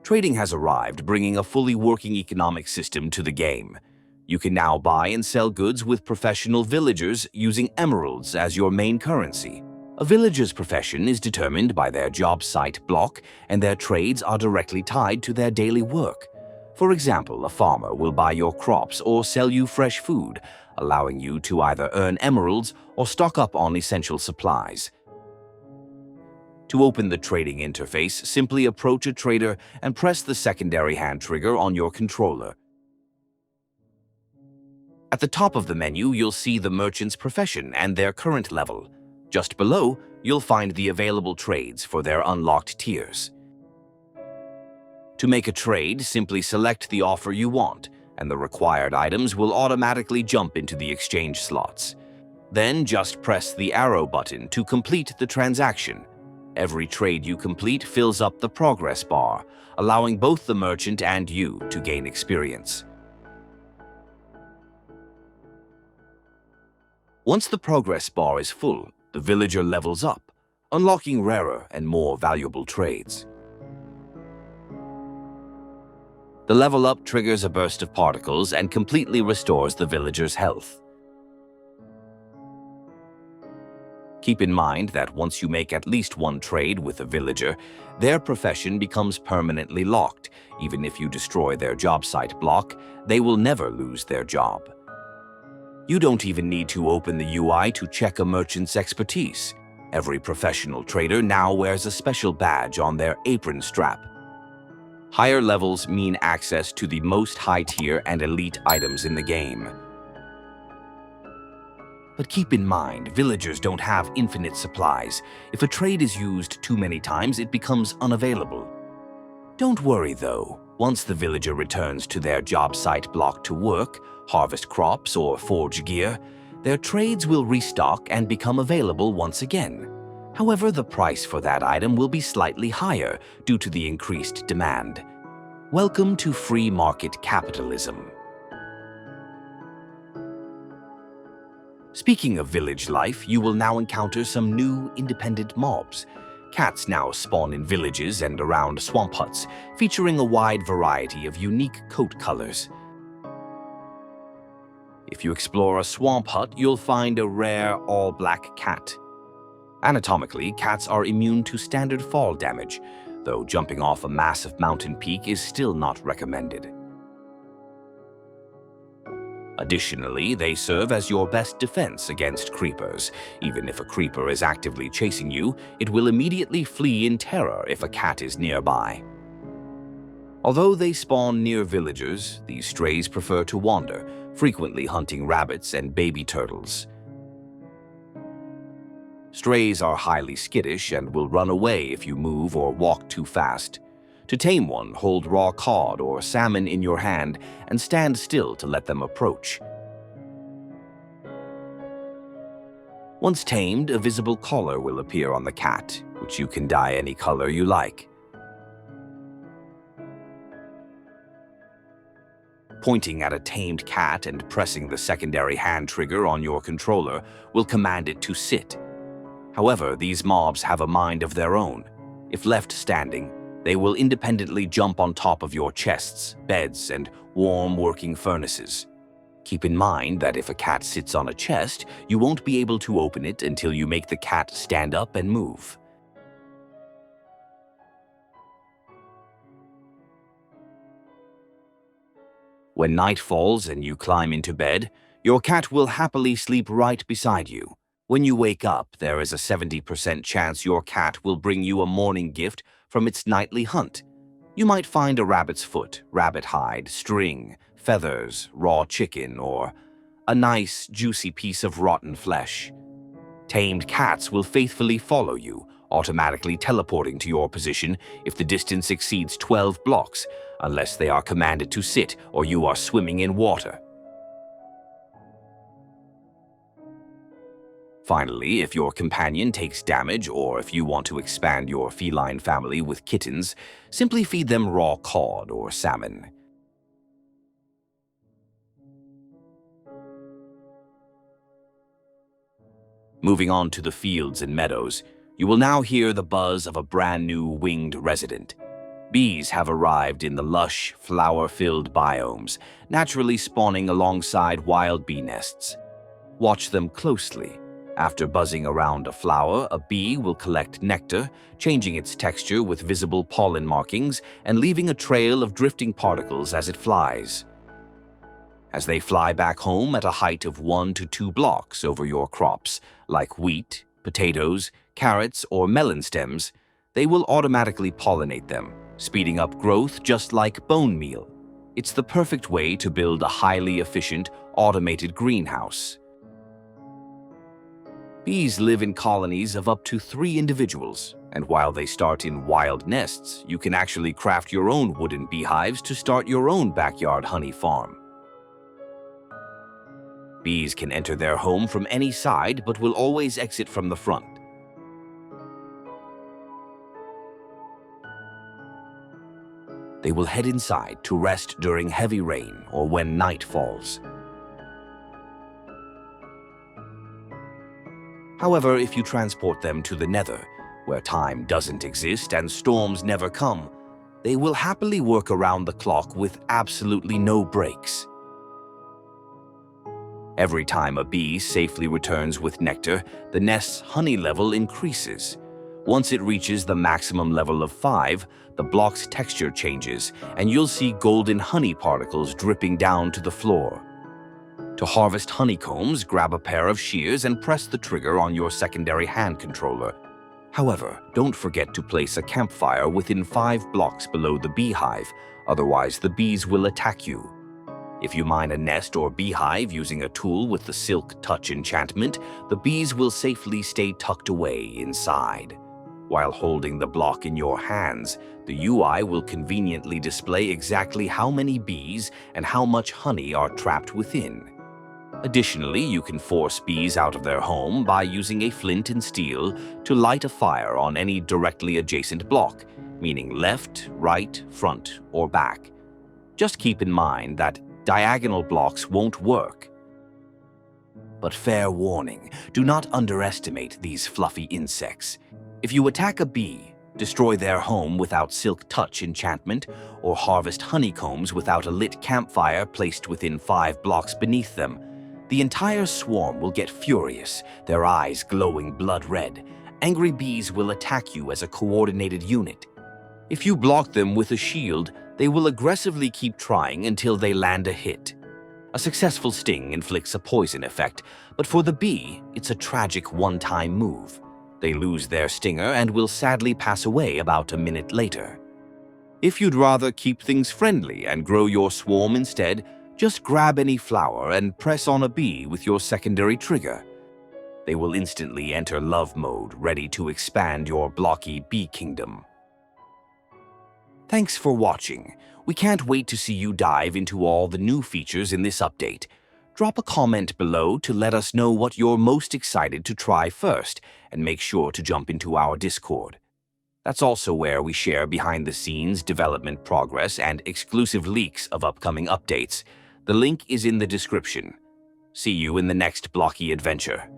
Trading has arrived, bringing a fully working economic system to the game. You can now buy and sell goods with professional villagers using emeralds as your main currency. A villager's profession is determined by their job site block, and their trades are directly tied to their daily work. For example, a farmer will buy your crops or sell you fresh food, allowing you to either earn emeralds or stock up on essential supplies. To open the trading interface, simply approach a trader and press the secondary hand trigger on your controller. At the top of the menu, you'll see the merchant's profession and their current level. Just below, you'll find the available trades for their unlocked tiers. To make a trade, simply select the offer you want, and the required items will automatically jump into the exchange slots. Then just press the arrow button to complete the transaction. Every trade you complete fills up the progress bar, allowing both the merchant and you to gain experience. Once the progress bar is full, the villager levels up, unlocking rarer and more valuable trades. The level up triggers a burst of particles and completely restores the villager's health. Keep in mind that once you make at least one trade with a villager, their profession becomes permanently locked. Even if you destroy their job site block, they will never lose their job. You don't even need to open the UI to check a merchant's expertise. Every professional trader now wears a special badge on their apron strap. Higher levels mean access to the most high-tier and elite items in the game. But keep in mind, villagers don't have infinite supplies. If a trade is used too many times, it becomes unavailable. Don't worry though. Once the villager returns to their job site block to work, harvest crops, or forge gear, their trades will restock and become available once again. However, the price for that item will be slightly higher due to the increased demand. Welcome to free market capitalism. Speaking of village life, you will now encounter some new independent mobs. Cats now spawn in villages and around swamp huts, featuring a wide variety of unique coat colors. If you explore a swamp hut, you'll find a rare all-black cat. Anatomically, cats are immune to standard fall damage, though jumping off a massive mountain peak is still not recommended. Additionally, they serve as your best defense against creepers. Even if a creeper is actively chasing you, it will immediately flee in terror if a cat is nearby. Although they spawn near villagers, these strays prefer to wander, frequently hunting rabbits and baby turtles. Strays are highly skittish and will run away if you move or walk too fast. To tame one, hold raw cod or salmon in your hand and stand still to let them approach. Once tamed, a visible collar will appear on the cat, which you can dye any color you like. Pointing at a tamed cat and pressing the secondary hand trigger on your controller will command it to sit. However, these mobs have a mind of their own. If left standing, they will independently jump on top of your chests, beds, and warm working furnaces. Keep in mind that if a cat sits on a chest, you won't be able to open it until you make the cat stand up and move. When night falls and you climb into bed, your cat will happily sleep right beside you. When you wake up, there is a 70% chance your cat will bring you a morning gift from its nightly hunt. You might find a rabbit's foot, rabbit hide, string, feathers, raw chicken, or a nice, juicy piece of rotten flesh. Tamed cats will faithfully follow you, automatically teleporting to your position if the distance exceeds 12 blocks, unless they are commanded to sit or you are swimming in water. Finally, if your companion takes damage or if you want to expand your feline family with kittens, simply feed them raw cod or salmon. Moving on to the fields and meadows, you will now hear the buzz of a brand new winged resident. Bees have arrived in the lush, flower-filled biomes, naturally spawning alongside wild bee nests. Watch them closely. After buzzing around a flower, a bee will collect nectar, changing its texture with visible pollen markings and leaving a trail of drifting particles as it flies. As they fly back home at a height of 1 to 2 blocks over your crops, like wheat, potatoes, carrots, or melon stems, they will automatically pollinate them, speeding up growth just like bone meal. It's the perfect way to build a highly efficient, automated greenhouse. Bees live in colonies of up to 3 individuals, and while they start in wild nests, you can actually craft your own wooden beehives to start your own backyard honey farm. Bees can enter their home from any side but will always exit from the front. They will head inside to rest during heavy rain or when night falls. However, if you transport them to the nether, where time doesn't exist and storms never come, they will happily work around the clock with absolutely no breaks. Every time a bee safely returns with nectar, the nest's honey level increases. Once it reaches the maximum level of 5, the block's texture changes, and you'll see golden honey particles dripping down to the floor. To harvest honeycombs, grab a pair of shears and press the trigger on your secondary hand controller. However, don't forget to place a campfire within 5 blocks below the beehive, otherwise the bees will attack you. If you mine a nest or beehive using a tool with the Silk Touch enchantment, the bees will safely stay tucked away inside. While holding the block in your hands, the UI will conveniently display exactly how many bees and how much honey are trapped within. Additionally, you can force bees out of their home by using a flint and steel to light a fire on any directly adjacent block, meaning left, right, front, or back. Just keep in mind that diagonal blocks won't work. But fair warning, do not underestimate these fluffy insects. If you attack a bee, destroy their home without Silk Touch enchantment, or harvest honeycombs without a lit campfire placed within 5 blocks beneath them, the entire swarm will get furious, their eyes glowing blood red. Angry bees will attack you as a coordinated unit. If you block them with a shield, they will aggressively keep trying until they land a hit. A successful sting inflicts a poison effect, but for the bee, it's a tragic one-time move. They lose their stinger and will sadly pass away about a minute later. If you'd rather keep things friendly and grow your swarm instead, just grab any flower and press on a bee with your secondary trigger. They will instantly enter love mode, ready to expand your blocky bee kingdom. Thanks for watching. We can't wait to see you dive into all the new features in this update. Drop a comment below to let us know what you're most excited to try first, and make sure to jump into our Discord. That's also where we share behind-the-scenes development progress and exclusive leaks of upcoming updates. The link is in the description. See you in the next blocky adventure.